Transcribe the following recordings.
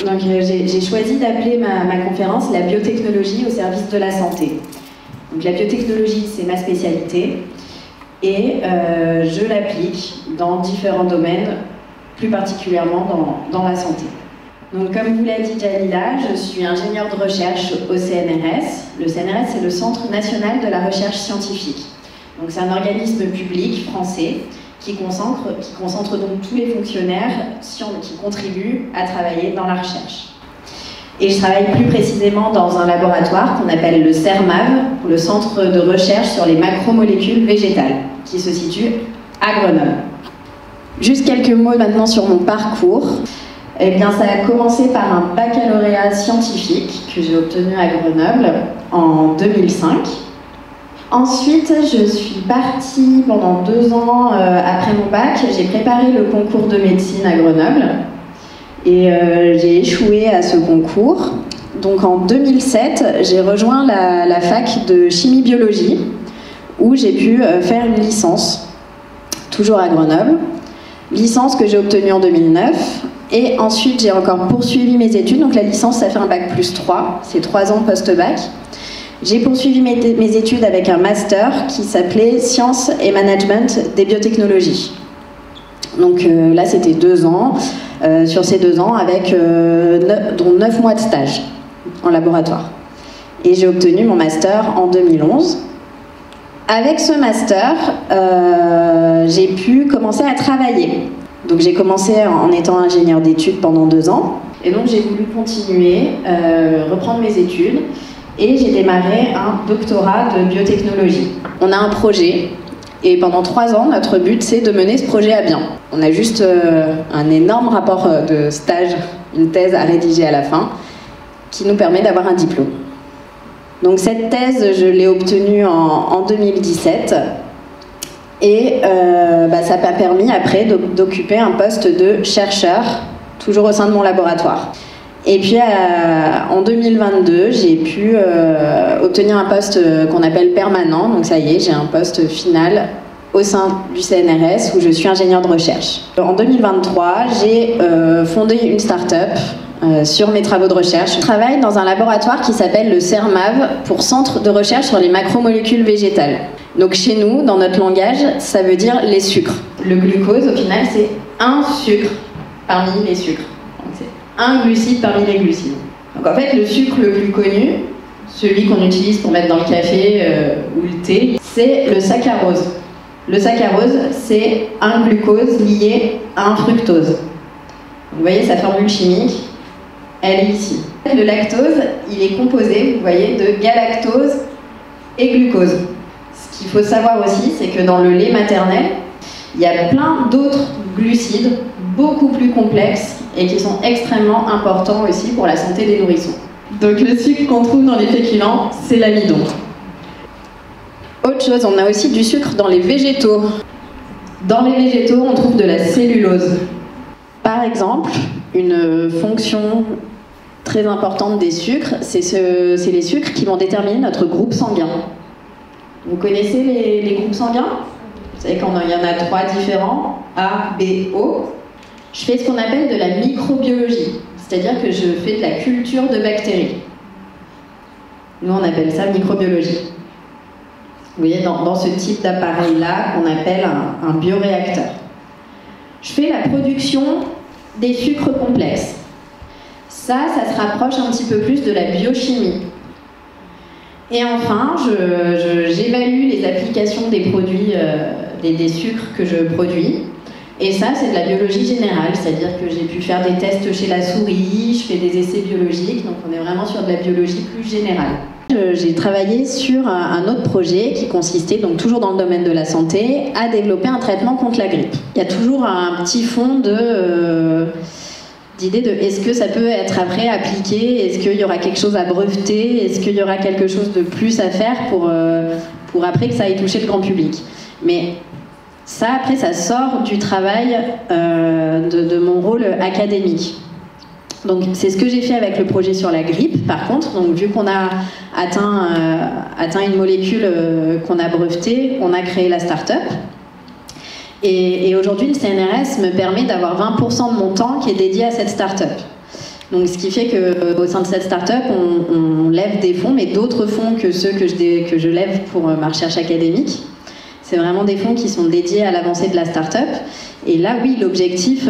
Donc j'ai choisi d'appeler ma conférence « La biotechnologie au service de la santé ». Donc la biotechnologie, c'est ma spécialité et je l'applique dans différents domaines, plus particulièrement dans la santé. Donc comme vous l'a dit Jalila, je suis ingénieure de recherche au CNRS. Le CNRS, c'est le Centre national de la recherche scientifique. Donc c'est un organisme public français qui concentre donc tous les fonctionnaires qui contribuent à travailler dans la recherche. Et je travaille plus précisément dans un laboratoire qu'on appelle le CERMAV, le Centre de recherche sur les macromolécules végétales, qui se situe à Grenoble. Juste quelques mots maintenant sur mon parcours. Eh bien, ça a commencé par un baccalauréat scientifique que j'ai obtenu à Grenoble en 2005. Ensuite, je suis partie pendant 2 ans après mon bac. J'ai préparé le concours de médecine à Grenoble et j'ai échoué à ce concours. Donc en 2007, j'ai rejoint la fac de chimie-biologie où j'ai pu faire une licence, toujours à Grenoble. Licence que j'ai obtenue en 2009. Et ensuite, j'ai encore poursuivi mes études. Donc la licence, ça fait un bac plus 3. C'est 3 ans post-bac. J'ai poursuivi mes études avec un master qui s'appelait Sciences et Management des biotechnologies. Donc là, c'était 2 ans. Sur ces 2 ans, avec dont 9 mois de stage en laboratoire. Et j'ai obtenu mon master en 2011. Avec ce master, j'ai pu commencer à travailler. Donc j'ai commencé en étant ingénieure d'études pendant 2 ans. Et donc j'ai voulu continuer, reprendre mes études. Et j'ai démarré un doctorat de biotechnologie. On a un projet, et pendant 3 ans, notre but, c'est de mener ce projet à bien. On a juste un énorme rapport de stage, une thèse à rédiger à la fin, qui nous permet d'avoir un diplôme. Donc cette thèse, je l'ai obtenue en 2017, et ça m'a permis après d'occuper un poste de chercheur, toujours au sein de mon laboratoire. Et puis en 2022, j'ai pu obtenir un poste qu'on appelle permanent. Donc ça y est, j'ai un poste final au sein du CNRS où je suis ingénieure de recherche. En 2023, j'ai fondé une start-up sur mes travaux de recherche. Je travaille dans un laboratoire qui s'appelle le CERMAV pour Centre de recherche sur les macromolécules végétales. Donc chez nous, dans notre langage, ça veut dire les sucres. Le glucose, au final, c'est un sucre parmi les sucres. Un glucide parmi les glucides. Donc en fait, le sucre le plus connu, celui qu'on utilise pour mettre dans le café ou le thé, c'est le saccharose. Le saccharose, c'est un glucose lié à un fructose. Vous voyez sa formule chimique, elle est ici. Le lactose, il est composé, vous voyez, de galactose et glucose. Ce qu'il faut savoir aussi, c'est que dans le lait maternel, il y a plein d'autres glucides beaucoup plus complexes et qui sont extrêmement importants aussi pour la santé des nourrissons. Donc le sucre qu'on trouve dans les féculents, c'est l'amidon. Autre chose, on a aussi du sucre dans les végétaux. Dans les végétaux, on trouve de la cellulose. Par exemple, une fonction très importante des sucres, c'est les sucres qui vont déterminer notre groupe sanguin. Vous connaissez les groupes sanguins ? Vous savez qu'il y en a 3 différents, A, B, O. Je fais ce qu'on appelle de la microbiologie, c'est-à-dire que je fais de la culture de bactéries. Nous, on appelle ça microbiologie. Vous voyez, dans ce type d'appareil-là, qu'on appelle un bioréacteur. Je fais la production des sucres complexes. Ça se rapproche un petit peu plus de la biochimie. Et enfin, j'évalue les applications des produits, des sucres que je produis. Et ça, c'est de la biologie générale, c'est-à-dire que j'ai pu faire des tests chez la souris, je fais des essais biologiques, donc on est vraiment sur de la biologie plus générale. J'ai travaillé sur un autre projet qui consistait, donc toujours dans le domaine de la santé, à développer un traitement contre la grippe. Il y a toujours un petit fond d'idée de est-ce que ça peut être après appliqué, est-ce qu'il y aura quelque chose à breveter, est-ce qu'il y aura quelque chose de plus à faire pour après que ça aille toucher le grand public. Mais ça, après, ça sort du travail de mon rôle académique. Donc, c'est ce que j'ai fait avec le projet sur la grippe, par contre. Donc, vu qu'on a atteint une molécule qu'on a brevetée, on a créé la start-up. Et aujourd'hui, le CNRS me permet d'avoir 20% de mon temps qui est dédié à cette start-up. Donc, ce qui fait qu'au sein de cette start-up, on lève des fonds, mais d'autres fonds que ceux que je lève pour ma recherche académique. C'est vraiment des fonds qui sont dédiés à l'avancée de la start-up. Et là, oui, l'objectif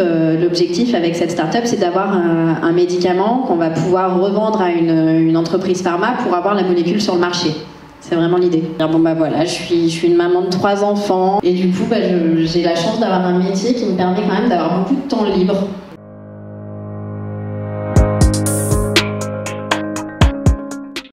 avec cette start-up, c'est d'avoir un médicament qu'on va pouvoir revendre à une entreprise pharma pour avoir la molécule sur le marché. C'est vraiment l'idée. Bon bah voilà, je suis une maman de 3 enfants et du coup j'ai la chance d'avoir un métier qui me permet quand même d'avoir beaucoup de temps libre.